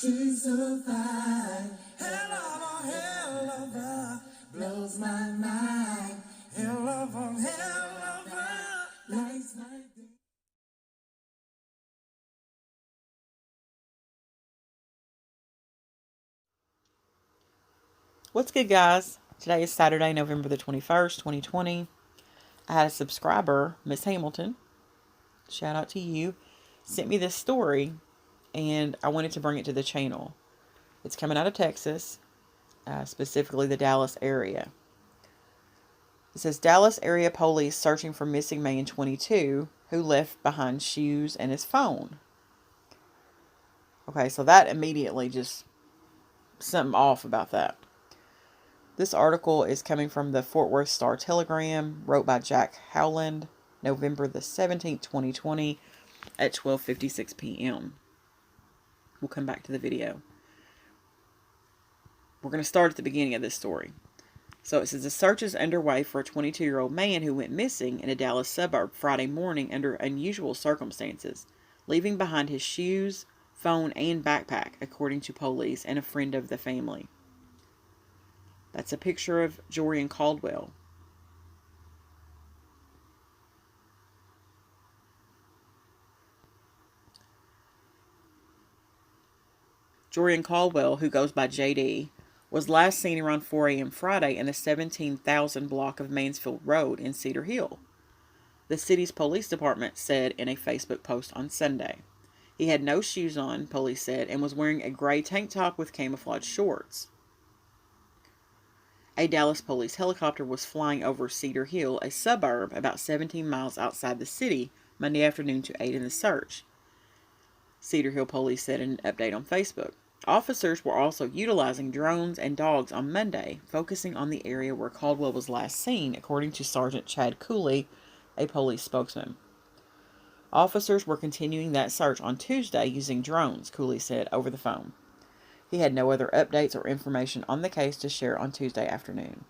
She's so fine. Helluva, blows my mind. Helluva, lights my day. What's good, guys? Today is Saturday, November the 21st, 2020. I had a subscriber, Miss Hamilton, shout out to you, sent me this story, and I wanted to bring it to the channel. It's coming out of Texas, specifically the Dallas area. It says, Dallas area police searching for missing man 22 who left behind shoes and his phone. Okay, so that immediately just something off about that. This article is coming from the Fort Worth Star-Telegram, wrote by Jack Howland, November the 17th, 2020, at 12:56 p.m. We'll come back to the video. We're going to start at the beginning of this story. So it says, a search is underway for a 22-year-old man who went missing in a Dallas suburb Friday morning under unusual circumstances, leaving behind his shoes, phone, and backpack, according to police and a friend of the family. That's a picture of JD Caldwell. JD Caldwell, who goes by JD, was last seen around 4 a.m. Friday in the 17,000 block of Mansfield Road in Cedar Hill. The city's police department said in a Facebook post on Sunday. He had no shoes on, police said, and was wearing a gray tank top with camouflage shorts. A Dallas police helicopter was flying over Cedar Hill, a suburb about 17 miles outside the city, Monday afternoon to aid in the search. Cedar Hill police said in an update on Facebook. Officers were also utilizing drones and dogs on Monday, focusing on the area where Caldwell was last seen, according to Sergeant Chad Cooley, a police spokesman. Officers were continuing that search on Tuesday using drones, Cooley said over the phone. He had no other updates or information on the case to share on Tuesday afternoon.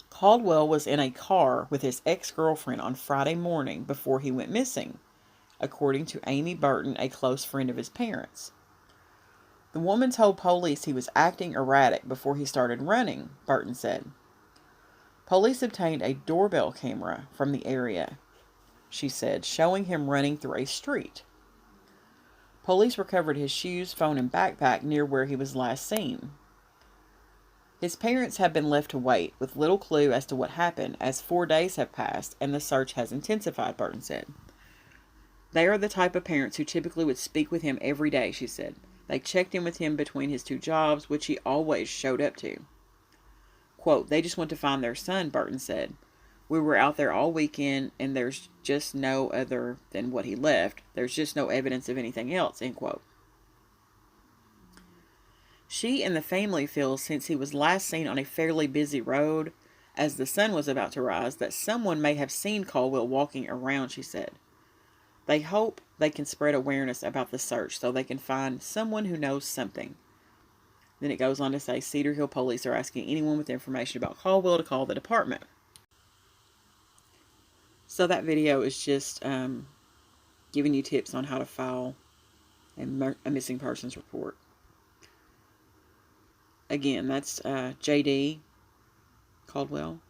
Caldwell was in a car with his ex-girlfriend on Friday morning before he went missing, according to Amy Burton, a close friend of his parents. The woman told police he was acting erratic before he started running, Burton said. Police obtained a doorbell camera from the area, she said, showing him running through a street. Police recovered his shoes, phone, and backpack near where he was last seen. His parents have been left to wait, with little clue as to what happened, as 4 days have passed and the search has intensified, Burton said. They are the type of parents who typically would speak with him every day, she said. They checked in with him between his 2 jobs, which he always showed up to. Quote, they just want to find their son, Burton said. We were out there all weekend, and there's just no other than what he left. There's just no evidence of anything else, end quote. She and the family feel since he was last seen on a fairly busy road, as the sun was about to rise, that someone may have seen Caldwell walking around, she said. They hope they can spread awareness about the search so they can find someone who knows something. Then it goes on to say Cedar Hill police are asking anyone with information about Caldwell to call the department. So that video is just giving you tips on how to file a missing persons report. Again, that's JD Caldwell.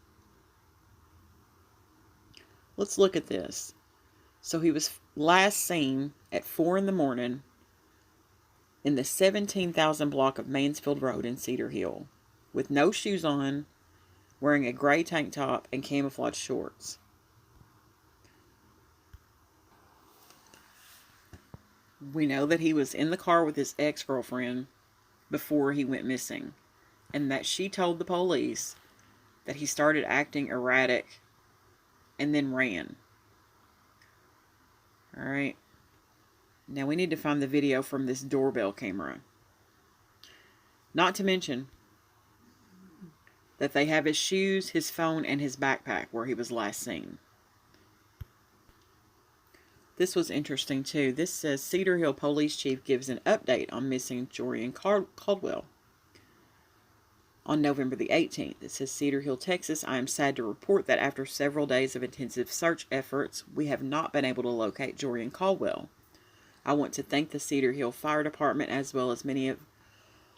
Let's look at this. So he was last seen at 4 in the morning in the 17,000 block of Mansfield Road in Cedar Hill, with no shoes on, wearing a gray tank top and camouflage shorts. We know that he was in the car with his ex-girlfriend before he went missing, and that she told the police that he started acting erratic and then ran. Alright. Now we need to find the video from this doorbell camera. Not to mention that they have his shoes, his phone, and his backpack where he was last seen. This was interesting too. This says Cedar Hill Police Chief gives an update on missing JD Caldwell. On November the 18th, it says Cedar Hill, Texas, I am sad to report that after several days of intensive search efforts, we have not been able to locate JD Caldwell. I want to thank the Cedar Hill Fire Department as well as many of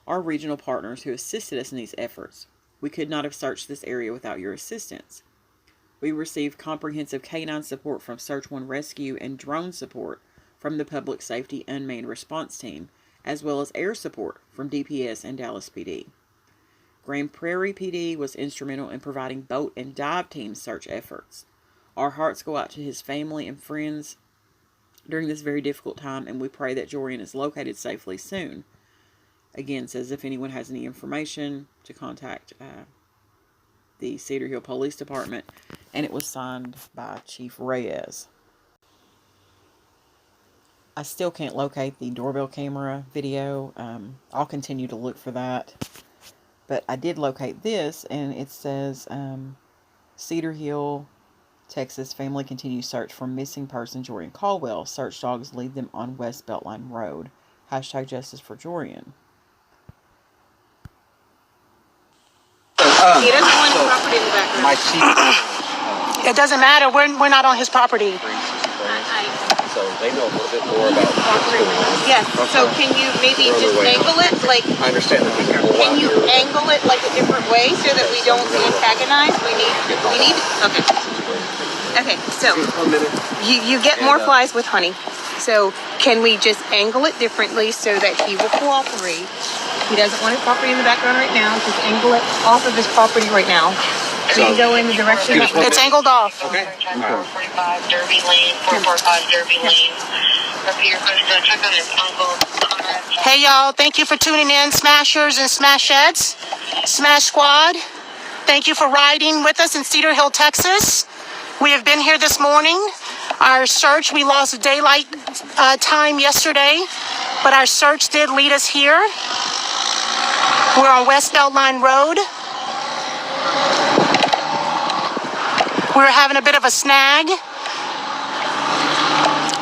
our regional partners who assisted us in these efforts. We could not have searched this area without your assistance. We received comprehensive canine support from Search One Rescue and drone support from the Public Safety Unmanned Response Team, as well as air support from DPS and Dallas PD. Grand Prairie PD was instrumental in providing boat and dive team search efforts. Our hearts go out to his family and friends during this very difficult time, and we pray that Jorian is located safely soon. Again, says if anyone has any information to contact the Cedar Hill Police Department, and it was signed by Chief Reyes. I still can't locate the doorbell camera video. I'll continue to look for that. But I did locate this, and it says Cedar Hill, Texas, family continues search for missing person Jorian Caldwell. Search dogs lead them on West Beltline Road. Hashtag justice for Jorian. He doesn't want his property in the background. My sheep. It doesn't matter. We're not on his property. So they know a little bit more about what's going on. Yes. So can you maybe just angle it like? I understand that we can pull Can out you here. angle it like a different way so that we don't antagonize? We need. Okay. Okay. So you get more flies with honey. So can we just angle it differently so that he will cooperate? He doesn't want his property in the background right now. Just angle it off of his property right now. So you can go in the direction that It's angled off. Okay. 45 Derby Lane, 445 Derby Lane. Repeat your question. Check on his uncle. Hey y'all, thank you for tuning in, Smashers and Smashettes, Smash Squad. Thank you for riding with us in Cedar Hill, Texas. We have been here this morning. Our search, we lost daylight time yesterday, but our search did lead us here. We're on West Beltline Road. We're having a bit of a snag.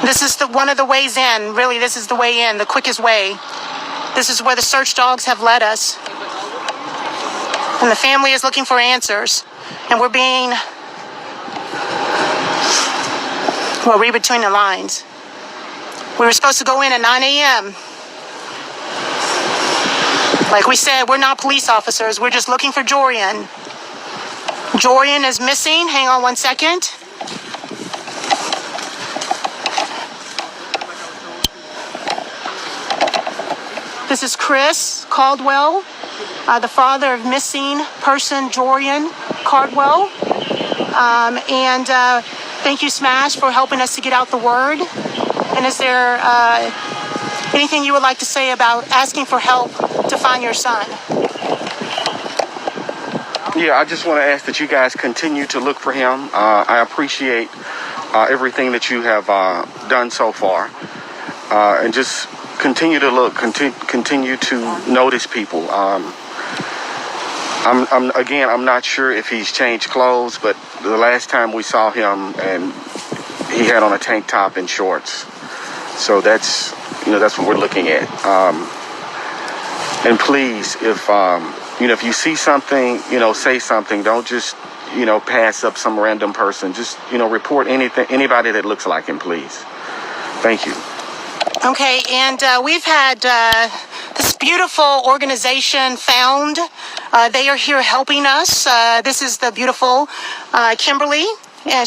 This is one of the ways in. Really, this is the way in, the quickest way. This is where the search dogs have led us. And the family is looking for answers. And we're being, well, read between the lines. We were supposed to go in at 9 a.m. Like we said, we're not police officers. We're just looking for Jorian. Jorian is missing. Hang on one second. This is Chris Caldwell, the father of missing person Jorian Caldwell. Thank you, Smash, for helping us to get out the word. And is there anything you would like to say about asking for help to find your son? Yeah, I just want to ask that you guys continue to look for him. I appreciate everything that you have done so far. And just continue to look, continue to notice people. I'm not sure if he's changed clothes, but the last time we saw him, and he had on a tank top and shorts. So that's what we're looking at. And please, if you see something, say something. Don't just, pass up some random person. Just, report anybody that looks like him, please. Thank you. Okay, and we've had this beautiful organization found. They are here helping us. This is the beautiful Kimberly. Yeah,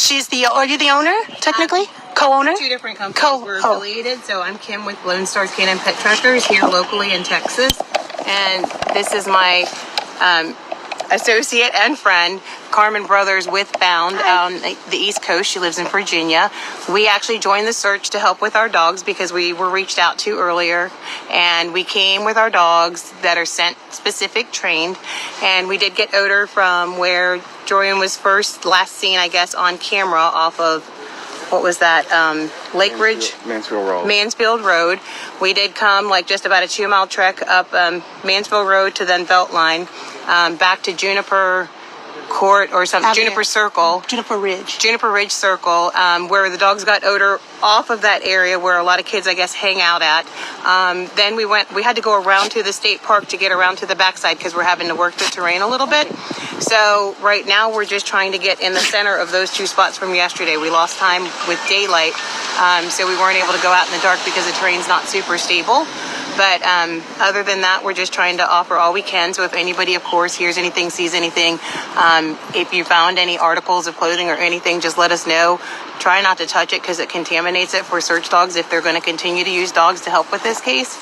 are you the owner, technically? Co-owner? Two different companies we're affiliated. So I'm Kim with Lone Star Canine Pet Trackers here locally in Texas. And this is my associate and friend, Carmen Brothers with Bound on the East Coast. She lives in Virginia. We actually joined the search to help with our dogs because we were reached out to earlier. And we came with our dogs that are scent specific trained. And we did get odor from where Jorian was last seen, I guess, on camera off of, what was that, Lake Ridge? Mansfield Road. We did come like just about a 2-mile trek up Mansfield Road to then Beltline, back to Juniper Court or something, Avenue. Juniper Circle. Juniper Ridge. Juniper Ridge Circle, where the dogs got odor off of that area where a lot of kids, I guess, hang out at. Then we had to go around to the state park to get around to the backside because we're having to work the terrain a little bit. So right now we're just trying to get in the center of those two spots from yesterday. We lost time with daylight, so we weren't able to go out in the dark because the terrain's not super stable. But other than that, we're just trying to offer all we can. So if anybody, of course, hears anything, sees anything, if you found any articles of clothing or anything, just let us know. Try not to touch it because it contaminates it for search dogs if they're going to continue to use dogs to help with this case.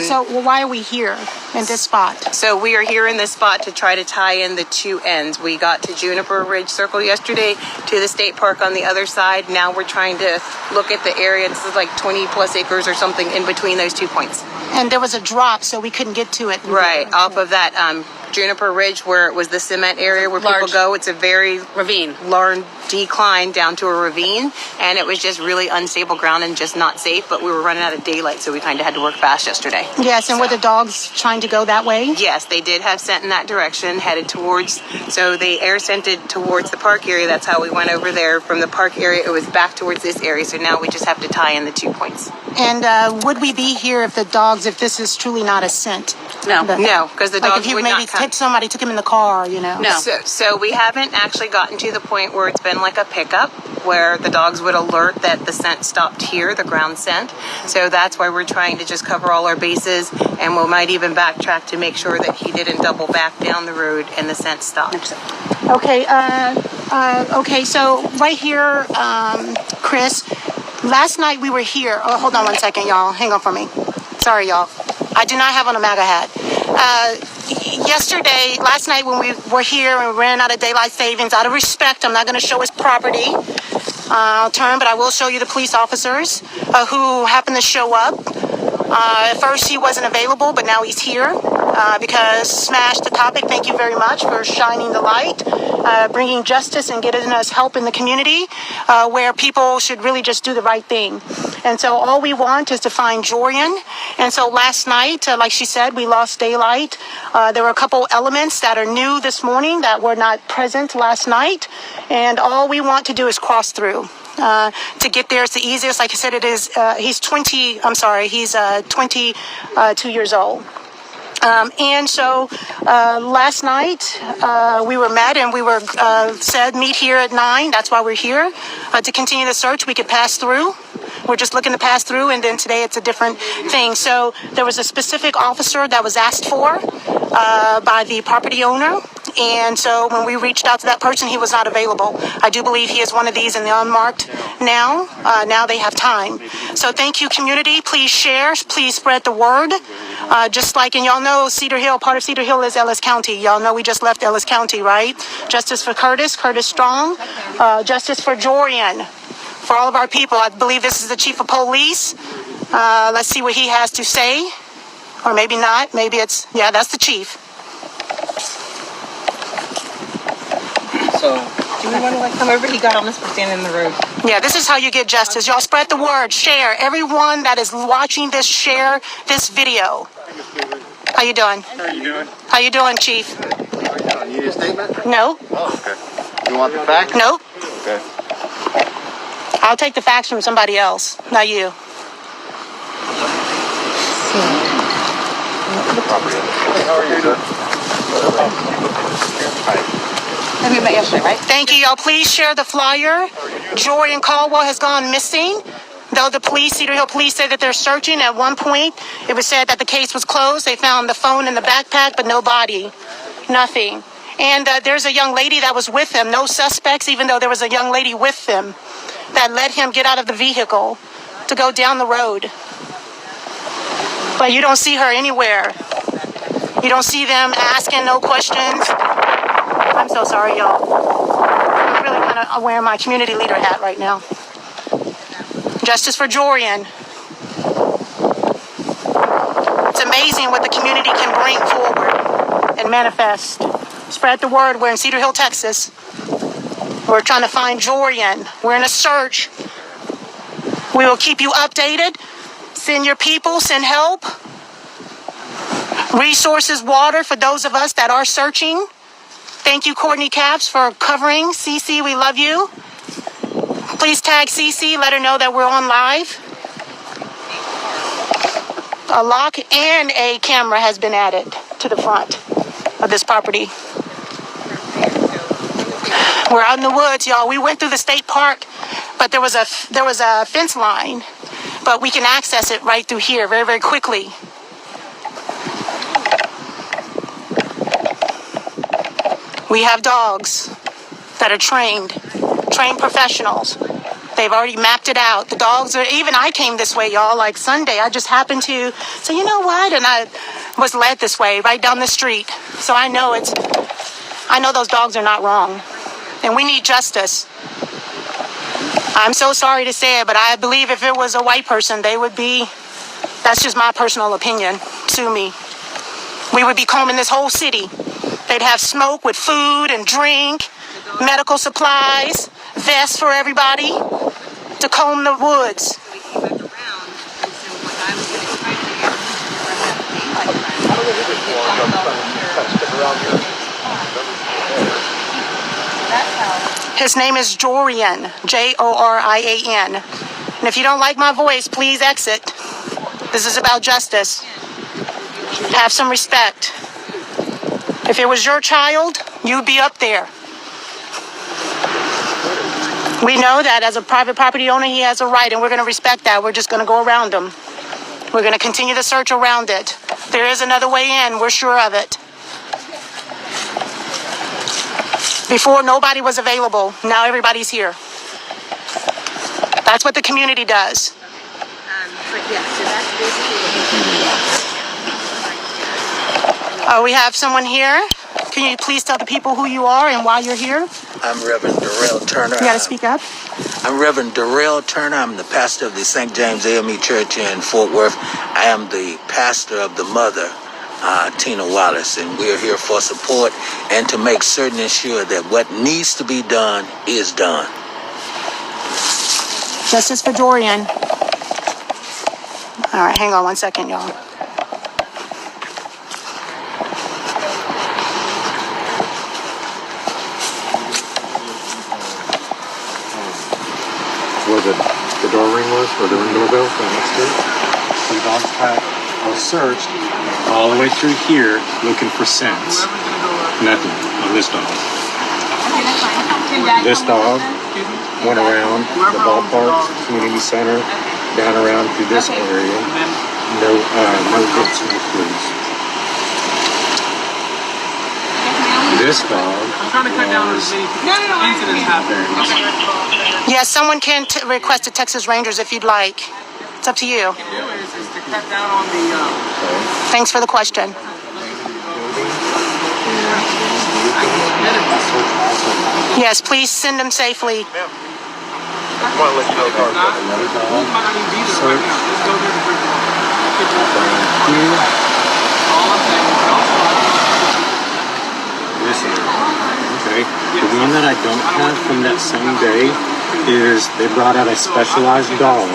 So why are we here in this spot? So we are here in this spot to try to tie in the two ends. We got to Juniper Ridge Circle yesterday, to the state park on the other side. Now we're trying to look at the area. This is like 20 plus acres or something in between those 2 points. And there was a drop, so we couldn't get to it. Right, off of that Juniper Ridge where it was the cement area where people go. It's a very large decline down to a ravine, and it was just really unstable ground and just not safe, but we were running out of daylight, so we kind of had to work fast yesterday. Yes, and were the dogs trying to go that way? Yes, they did have scent in that direction, headed towards, so they air scented towards the park area. That's how we went over there. From the park area, it was back towards this area, so now we just have to tie in the 2 points. And would we be here if this is truly not a scent? No, because the dogs if you would maybe not come. somebody took him in the car, No. So we haven't actually gotten to the point where it's been like a pickup where the dogs would alert that the scent stopped here, the ground scent. So that's why we're trying to just cover all our bases, and we might even backtrack to make sure that he didn't double back down the road and the scent stopped. Okay, okay, so right here, Chris, last night we were here. Oh, hold on one second, y'all. Hang on for me. Sorry, y'all. I do not have on a MAGA hat. Last night when we were here and we ran out of daylight savings, out of respect, I'm not going to show his property but I will show you the police officers who happened to show up. At first he wasn't available, but now he's here because Smash the Topic, thank you very much for shining the light, bringing justice and getting us help in the community where people should really just do the right thing. And so all we want is to find Jorian. And so last night, like she said, we lost daylight. There were a couple elements that are new this morning that were not present last night. And all we want to do is cross through. To get there, it's the easiest. Like I said, it is, he's 22 years old. And so last night we were met and we were said meet here at 9. That's why we're here to continue the search. We could pass through. We're just looking to pass through, and then today it's a different thing. So there was a specific officer that was asked for by the property owner. And so when we reached out to that person, he was not available. I do believe he is one of these in the unmarked now. Now they have time. So thank you, community. Please share. Please spread the word. Just like, and y'all know Cedar Hill, part of Cedar Hill is Ellis County. Y'all know we just left Ellis County, right? Justice for Curtis Strong. Justice for Jorian. For all of our people. I believe this is the chief of police. Let's see what he has to say. Or maybe not. Maybe it's, yeah, that's the chief. So, do we want to come over? He got on us for standing in the road. Yeah, this is how you get justice. Y'all spread the word. Share. Everyone that is watching this, share this video. How you doing? How you doing? How you doing, Chief? You need a statement? No. Oh, okay. You want the facts? Nope. Okay. I'll take the facts from somebody else, not you. How are you doing? We met yesterday, right? Thank you, y'all. Please share the flyer. Jorian Caldwell has gone missing. Though the police, Cedar Hill police, said that they're searching. At one point, it was said that the case was closed. They found the phone in the backpack, but no body. Nothing. And there's a young lady that was with him. No suspects, even though there was a young lady with him that let him get out of the vehicle to go down the road. But you don't see her anywhere. You don't see them asking no questions. I'm so sorry, y'all. I'm really kind of wearing my community leader hat right now. Justice for Jorian. It's amazing what the community can bring forward and manifest. Spread the word. We're in Cedar Hill, Texas. We're trying to find Jorian. We're in a search. We will keep you updated. Send your people, send help. Resources, water for those of us that are searching. Thank you, Courtney Caps, for covering. Cece, we love you. Please tag Cece, let her know that we're on live. A lock and a camera has been added to the front of this property. We're out in the woods, y'all. We went through the state park, but there was a fence line, but we can access it right through here very, very quickly. We have dogs that are trained professionals. They've already mapped it out. The dogs are, even I came this way, y'all, like Sunday. I just happened to say, you know what? And I was led this way, right down the street. So I know those dogs are not wrong. And we need justice. I'm so sorry to say it, but I believe if it was a white person, they would be, that's just my personal opinion, sue me. We would be combing this whole city. They'd have smoke with food and drink, medical supplies, vests for everybody to comb the woods. His name is Jorian, Jorian. And if you don't like my voice, please exit. This is about justice. Have some respect. If it was your child, you'd be up there. We know that as a private property owner, he has a right, and we're going to respect that. We're just going to go around him. We're going to continue the search around it. There is another way in. We're sure of it. Before, nobody was available. Now everybody's here. That's what the community does. But yeah, so that's basically We have someone here. Can you please tell the people who you are and why you're here? I'm Reverend Darrell Turner. You got to speak up. I'm Reverend Darrell Turner. I'm the pastor of the St. James AME Church in Fort Worth. I am the pastor of the mother, Tina Wallace, and we're here for support and to make certain and sure that what needs to be done is done. Justice for Dorian. All right, hang on one second, y'all. Where the door ring was, or the ring doorbell from next to it. The dog's pack was searched all the way through here looking for scents. Nothing on this dog. This dog went around the ballpark, community center, down around through this area. No hits, no fleas. This dog was incidents happening. Yes, someone can request a Texas Rangers if you'd like. It's up to you. Thanks for the question. Yes, please send them safely. Okay. The one that I don't have from that same day is they brought out a specialized dog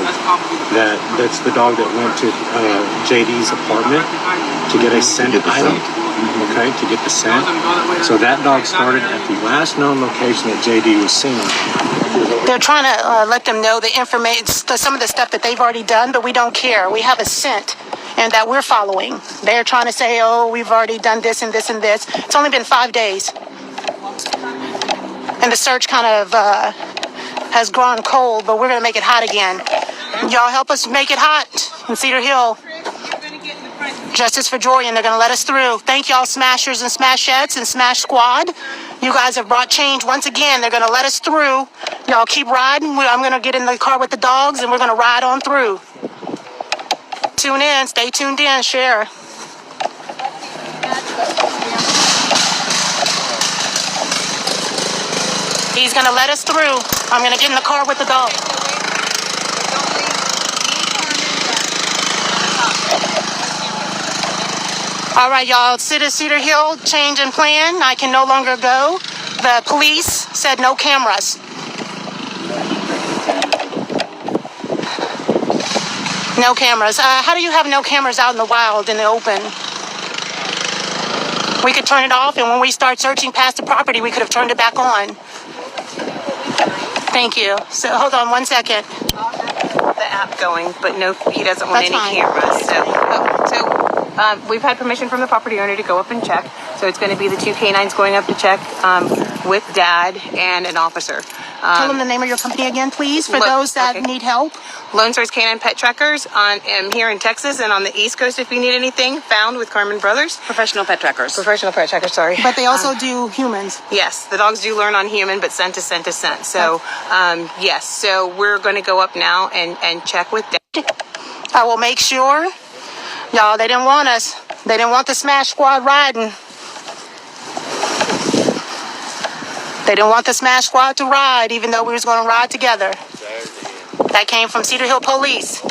that's the dog that went to JD's apartment to get a scent item. Okay, to get the scent. So that dog started at the last known location that JD was seen. They're trying to let them know the information, some of the stuff that they've already done, but we don't care. We have a scent and that we're following. They're trying to say, oh, we've already done this and this and this. It's only been 5 days. And the search kind of has gone cold, but we're going to make it hot again. Y'all help us make it hot in Cedar Hill. Justice for Jorian, they're going to let us through. Thank y'all, Smashers and Smashettes and Smash Squad. You guys have brought change once again. They're going to let us through. Y'all keep riding. I'm going to get in the car with the dogs, and we're going to ride on through. Tune in. Stay tuned in. Share. He's going to let us through. I'm going to get in the car with the dog. All right, y'all. Cedar Hill, change in plan. I can no longer go. The police said no cameras. No cameras. How do you have no cameras out in the wild, in the open? We could turn it off, and when we start searching past the property, we could have turned it back on. Thank you. So hold on 1 second. The app going, but no, he doesn't want That's any fine. cameras. So we've had permission from the property owner to go up and check. So it's going to be the 2 canines going up to check with Dad and an officer. Tell them the name of your company again, please, for those that need help. Lone Stars Canine Pet Trackers here in Texas and on the East Coast if you need anything. Found with Carmen Brothers. Professional pet trackers. Professional pet trackers, sorry. But they also do humans. Yes, the dogs do learn on human, but scent is scent is scent. So, yes, so we're going to go up now and check with Dad. I will make sure. Y'all, they didn't want us. They didn't want the Smash Squad riding. They didn't want the Smash Squad to ride, even though we was going to ride together. That came from Cedar Hill Police.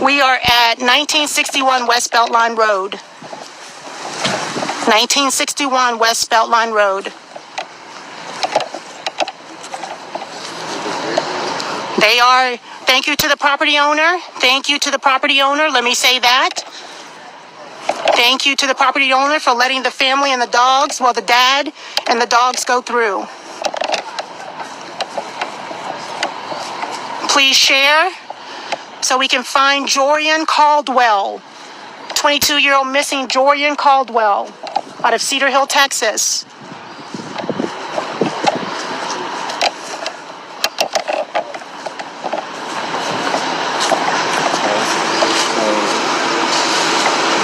We are at 1961 West Beltline Road. 1961 West Beltline Road. They are, thank you to the property owner. Thank you to the property owner. Let me say that. Thank you to the property owner for letting the family and the dogs, well, the dad and the dogs go through. Please share so we can find Jorian Caldwell, 22-year-old missing Jorian Caldwell out of Cedar Hill, Texas.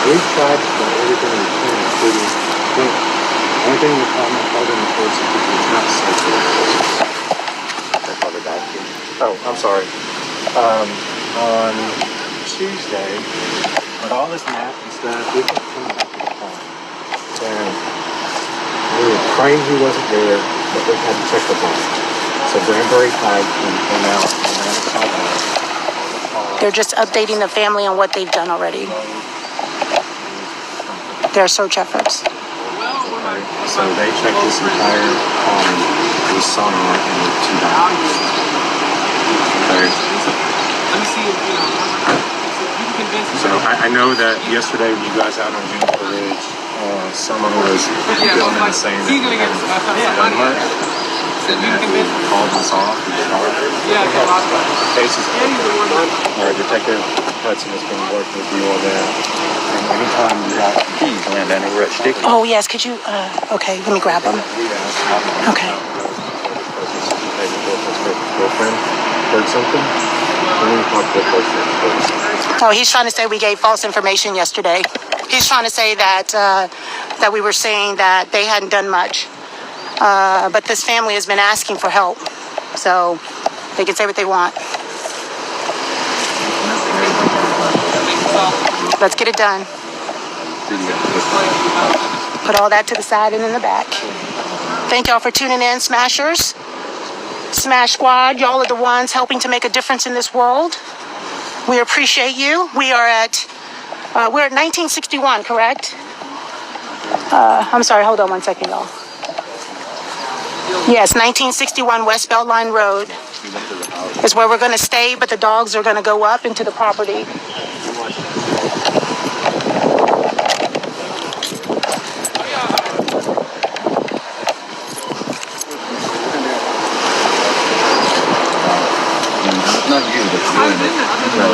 We've tried to do everything we can, including the only thing we call my father in the course is because he's not safe for the Oh, I'm sorry. On Tuesday, with all this map and stuff, we kept coming back to the farm. And we were praying he wasn't there, but we had to check the barn. So Granbury Pike came out and ran a call out. They're just updating the family on what they've done already. Their search efforts. So they checked this entire farm with sonar and 2 dogs. So I know that yesterday when you guys out on Juniper Ridge, someone was filming and saying that we hadn't done much. And that we called us off. Cases. Our detective Hudson has been working with you on that. And anytime you got keys, land down over at Sticky. Oh, yes. Could you, okay, let me grab them. Okay. Girlfriend heard something? Oh, he's trying to say we gave false information yesterday. He's trying to say that that we were saying that they hadn't done much. But this family has been asking for help. So they can say what they want. Let's get it done. Put all that to the side and in the back. Thank y'all for tuning in, Smashers. Smash Squad, y'all are the ones helping to make a difference in this world. We appreciate you. We're at 1961, correct? I'm sorry, hold on 1 second, y'all. Yes, 1961 West Beltline Road is where we're going to stay, but the dogs are going to go up into the property. Not you that's doing it. So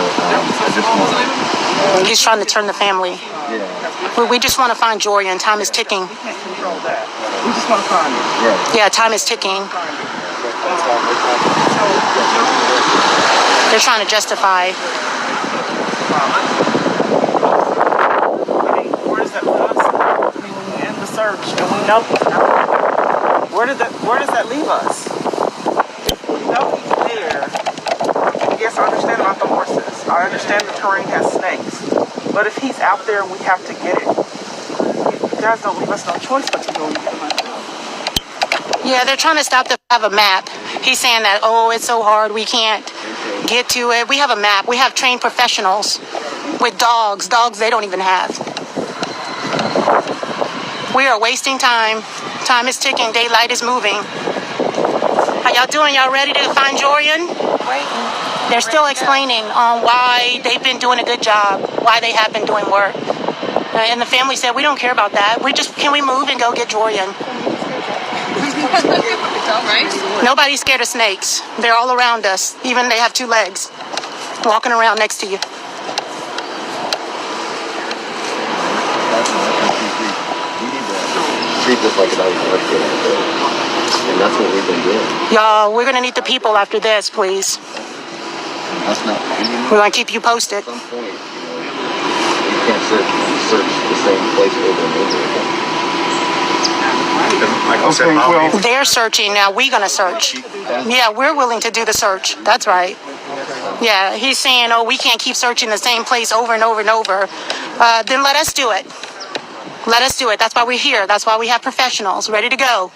I just want. He's trying to turn the family. Yeah. We just want to find Jorian. Time is ticking. We just want to find it. Right. Yeah, time is ticking. They're trying to justify. Where does that put us? I mean, when we end the search and we know where does that leave us? We know he's there. Yes, I understand about the horses. I understand the terrain has snakes. But if he's out there, we have to get it. You guys don't leave us no choice but to go and get him out there. Yeah, they're trying to stop to have a map. He's saying that, oh, it's so hard, we can't get to it. We have a map. We have trained professionals with dogs they don't even have. We are wasting time. Time is ticking. Daylight is moving. How y'all doing? Y'all ready to find Jorian? They're still explaining on why they've been doing a good job, why they have been doing work. And the family said, we don't care about that. Can we move and go get Jorian? Right? Nobody's scared of snakes. They're all around us. Even they have 2 legs, walking around next to you. Treat this like an ice. And that's what we've been doing. Y'all, we're going to need the people after this, please. That's not. We're going to keep you posted. At some point, you can't search the same place over and over again. Like I said, well, They're searching now. We're going to search. Yeah, we're willing to do the search. That's right. Yeah, he's saying, oh, we can't keep searching the same place over and over and over. Then let us do it. Let us do it. That's why we're here. That's why we have professionals ready to go.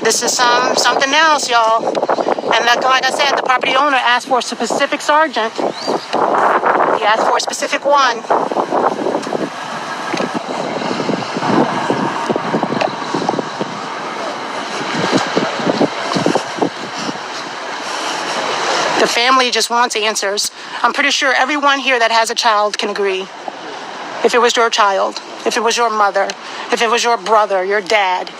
This is something else, y'all. And like I said, the property owner asked for a specific sergeant. He asked for a specific one. The family just wants answers. I'm pretty sure everyone here that has a child can agree. If it was your child, if it was your mother, if it was your brother, your dad.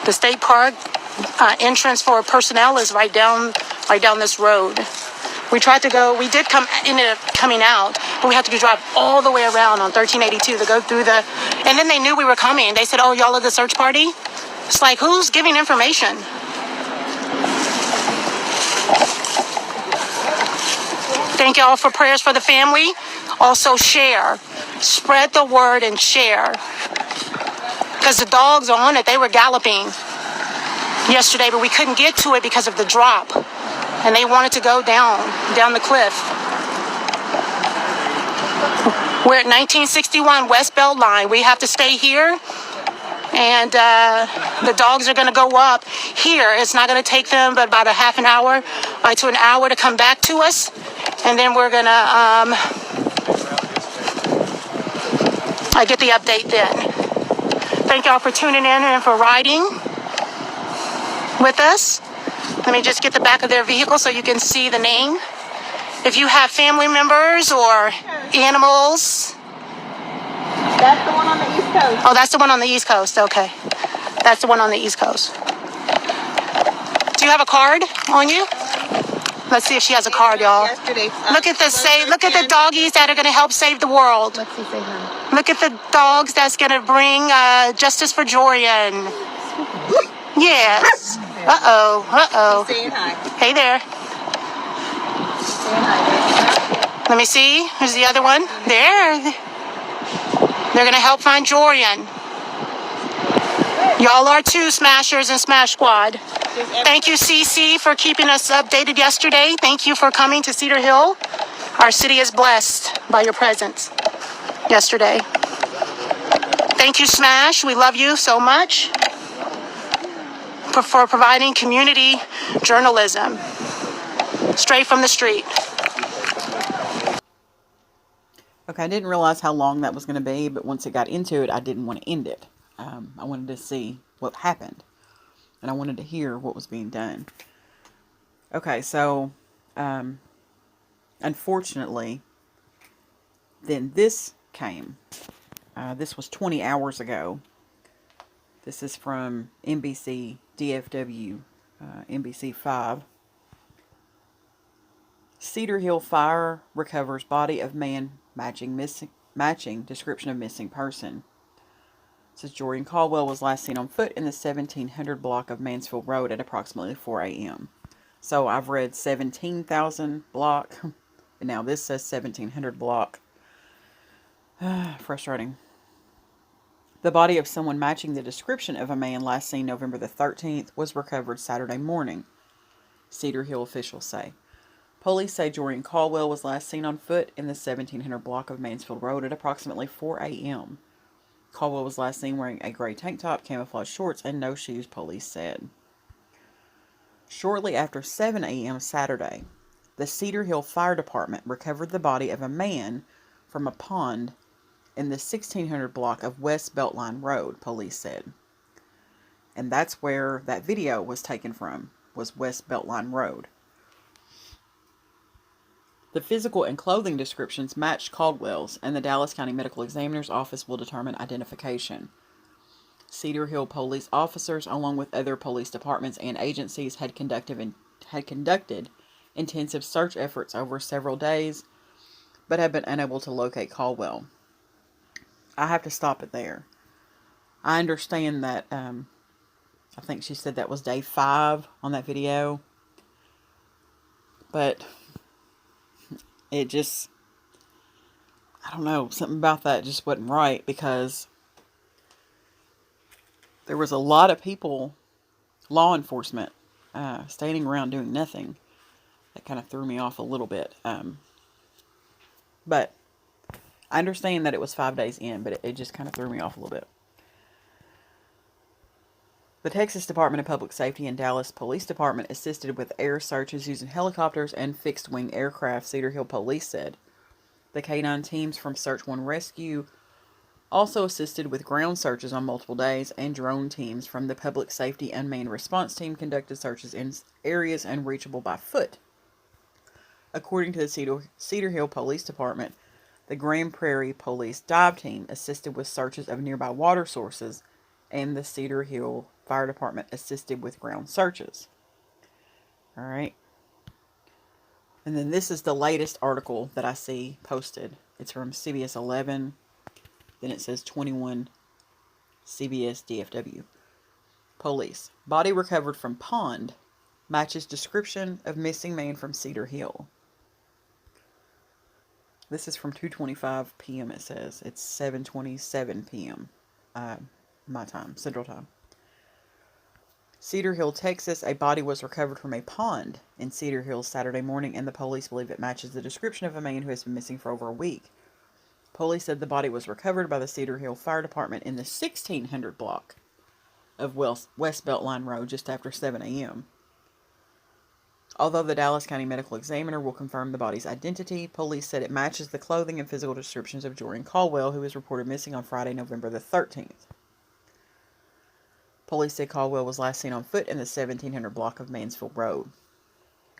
The state park entrance for personnel is right down this road. We tried to go, ended up coming out, but we had to drive all the way around on 1382 to go through and then they knew we were coming. They said, oh, y'all are the search party? It's like, who's giving information? Thank y'all for prayers for the family. Also share. Spread the word and share. Because the dogs are on it. They were galloping yesterday, but we couldn't get to it because of the drop. And they wanted to go down the cliff. We're at 1961 West Belt Line. We have to stay here. And the dogs are going to go up here. It's not going to take them but about a half an hour to an hour to come back to us. And then we're going to get the update then. Thank y'all for tuning in and for riding with us. Let me just get the back of their vehicle so you can see the name. If you have family members or animals. That's the one on the East Coast. Oh, that's the one on the East Coast. Okay. That's the one on the East Coast. Do you have a card on you? Let's see if she has a card, y'all. Look at the doggies that are going to help save the world. Let's see, say hi. Look at the dogs that's going to bring justice for Jorian. Yes. Uh-oh. Saying hi. Hey there. Saying hi. Let me see. Who's the other one? There. They're going to help find Jorian. Y'all are too, Smashers and Smash Squad. Thank you, CC, for keeping us updated yesterday. Thank you for coming to Cedar Hill. Our city is blessed by your presence yesterday. Thank you, Smash. We love you so much for providing community journalism straight from the street. Okay, I didn't realize how long that was going to be, but once it got into it, I didn't want to end it. I wanted to see what happened, and I wanted to hear what was being done. Okay, so, unfortunately, then this came. This was 20 hours ago. This is from NBC DFW, NBC 5. Cedar Hill fire recovers body of man matching description of missing person. It says Jorian Caldwell was last seen on foot in the 1700 block of Mansfield Road at approximately 4 a.m. So I've read 17,000 block, and now this says 1700 block. Frustrating. The body of someone matching the description of a man last seen November the 13th was recovered Saturday morning, Cedar Hill officials say. Police say Jorian Caldwell was last seen on foot in the 1700 block of Mansfield Road at approximately 4 a.m. Caldwell was last seen wearing a gray tank top, camouflage shorts, and no shoes, police said. Shortly after 7 a.m. Saturday, the Cedar Hill Fire Department recovered the body of a man from a pond in the 1600 block of West Beltline Road, police said. And that's where that video was taken from, was West Beltline Road. The physical and clothing descriptions matched Caldwell's, and the Dallas County Medical Examiner's Office will determine identification. Cedar Hill police officers, along with other police departments and agencies, had conducted intensive search efforts over several days, but have been unable to locate Caldwell. I have to stop it there. I understand that, I think she said that was day 5 on that video, but it just, I don't know, something about that just wasn't right, because there was a lot of people, law enforcement, standing around doing nothing. That kind of threw me off a little bit. But I understand that it was 5 days in, but it just kind of threw me off a little bit. The Texas Department of Public Safety and Dallas Police Department assisted with air searches using helicopters and fixed-wing aircraft, Cedar Hill Police said. The K-9 teams from Search 1 Rescue also assisted with ground searches on multiple days, and drone teams from the Public Safety Unmanned Response Team conducted searches in areas unreachable by foot. According to the Cedar Hill Police Department, the Grand Prairie Police Dive Team assisted with searches of nearby water sources, and the Cedar Hill Fire Department assisted with ground searches. All right. And then this is the latest article that I see posted. It's from CBS 11. Then it says 21 CBS DFW. Police. Body recovered from pond matches description of missing man from Cedar Hill. This is from 2:25 p.m. it says. It's 7:27 p.m. My time, Central Time. Cedar Hill, Texas. A body was recovered from a pond in Cedar Hill Saturday morning, and the police believe it matches the description of a man who has been missing for over a week. Police said the body was recovered by the Cedar Hill Fire Department in the 1600 block of West Beltline Road just after 7 a.m. Although the Dallas County Medical Examiner will confirm the body's identity, police said it matches the clothing and physical descriptions of Jordan Caldwell, who was reported missing on Friday, November the 13th. Police said Caldwell was last seen on foot in the 1700 block of Mansfield Road.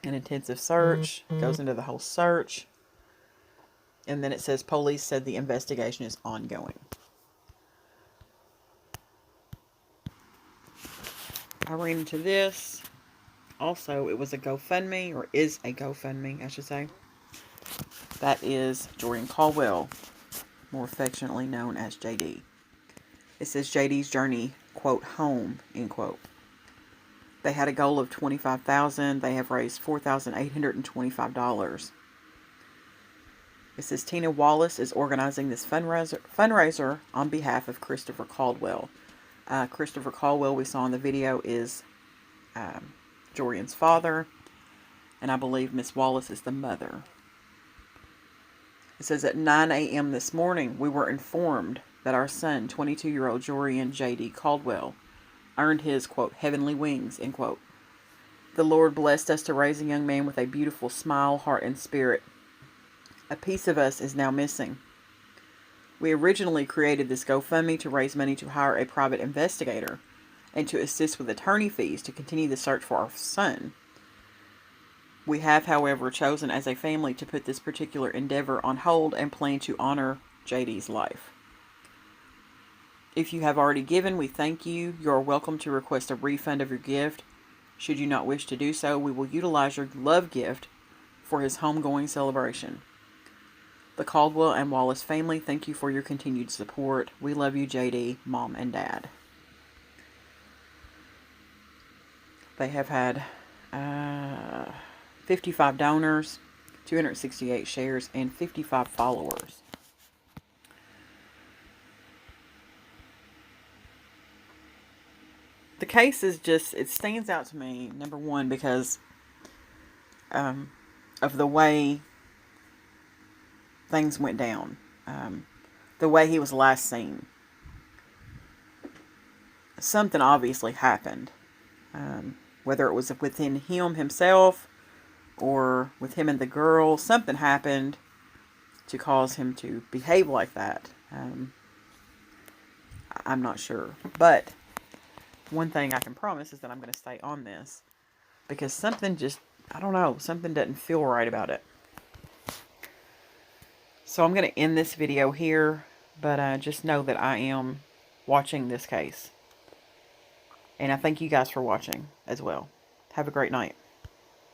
An intensive search goes into the whole search. And then it says police said the investigation is ongoing. I ran into this. Also, it was a GoFundMe, or is a GoFundMe, I should say. That is Jordan Caldwell, more affectionately known as JD. It says JD's journey, quote, home, end quote. They had a goal of $25,000. They have raised $4,825. It says Tina Wallace is organizing this fundraiser on behalf of Christopher Caldwell. Christopher Caldwell, we saw in the video, is Jordan's father, and I believe Miss Wallace is the mother. It says at 9 a.m. this morning, we were informed that our son, 22-year-old Jorian JD Caldwell, earned his, quote, heavenly wings, end quote. The Lord blessed us to raise a young man with a beautiful smile, heart, and spirit. A piece of us is now missing. We originally created this GoFundMe to raise money to hire a private investigator and to assist with attorney fees to continue the search for our son. We have, however, chosen as a family to put this particular endeavor on hold and plan to honor JD's life. If you have already given, we thank you. You are welcome to request a refund of your gift. Should you not wish to do so, we will utilize your love gift for his homegoing celebration. The Caldwell and Wallace family, thank you for your continued support. We love you, JD, Mom, and Dad. They have had 55 donors, 268 shares, and 55 followers. The case is just, it stands out to me, number one, because of the way things went down. The way he was last seen. Something obviously happened. Whether it was within him himself or with him and the girl, something happened to cause him to behave like that. I'm not sure. But one thing I can promise is that I'm going to stay on this. Because something just, I don't know, something doesn't feel right about it. So I'm going to end this video here. But just know that I am watching this case. And I thank you guys for watching as well. Have a great night.